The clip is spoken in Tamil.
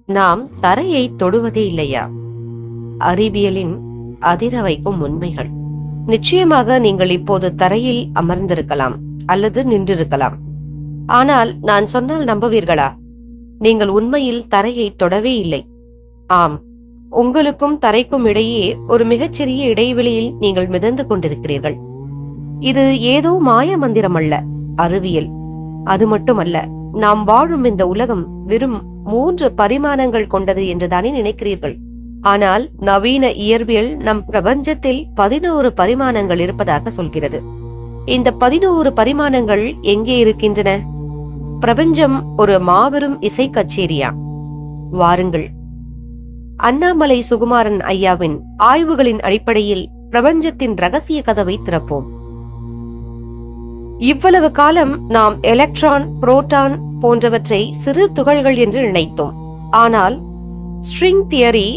நாம் தரையை தொடுவதே இல்லையா? அறிவியலின் அதிர வைக்கும் உண்மைகள். நிச்சயமாக நீங்கள் இப்போது தரையில் அமர்ந்திருக்கலாம் அல்லது நின்றிருக்கலாம். ஆனால் நான் சொன்னால் நம்புவீர்களா? நீங்கள் உண்மையில் தரையை தொடவே இல்லை. ஆம், உங்களுக்கும் தரைக்கும் இடையே ஒரு மிகச்சிறிய இடைவெளியில் நீங்கள் மிதந்து கொண்டிருக்கிறீர்கள். இது ஏதோ மாய மந்திரம் அல்ல, அறிவியல். அது மட்டுமல்ல, நாம் வாழும் இந்த உலகம் வெறும் 3 பரிமாணங்கள் கொண்டது என்றுதானே நினைக்கிறீர்கள். ஆனால் நவீன இயற்பியல் நம் பிரபஞ்சத்தில் 11 பரிமாணங்கள் இருப்பதாக சொல்கிறது. இந்த 11 பரிமாணங்கள் எங்கே இருக்கின்றன? பிரபஞ்சம் ஒரு மாபெரும் இசை கச்சேரியா? வாருங்கள், அண்ணாமலை சுகுமாரன் ஐயாவின் ஆய்வுகளின் அடிப்படையில் பிரபஞ்சத்தின் ரகசிய கதவை திறப்போம். இவ்வளவு காலம் நாம் எலக்ட்ரான், புரோட்டான் போன்றவற்றை சிறு துகள்கள் என்று நினைத்தோம். ஆனால் ஸ்ட்ரிங் தியரி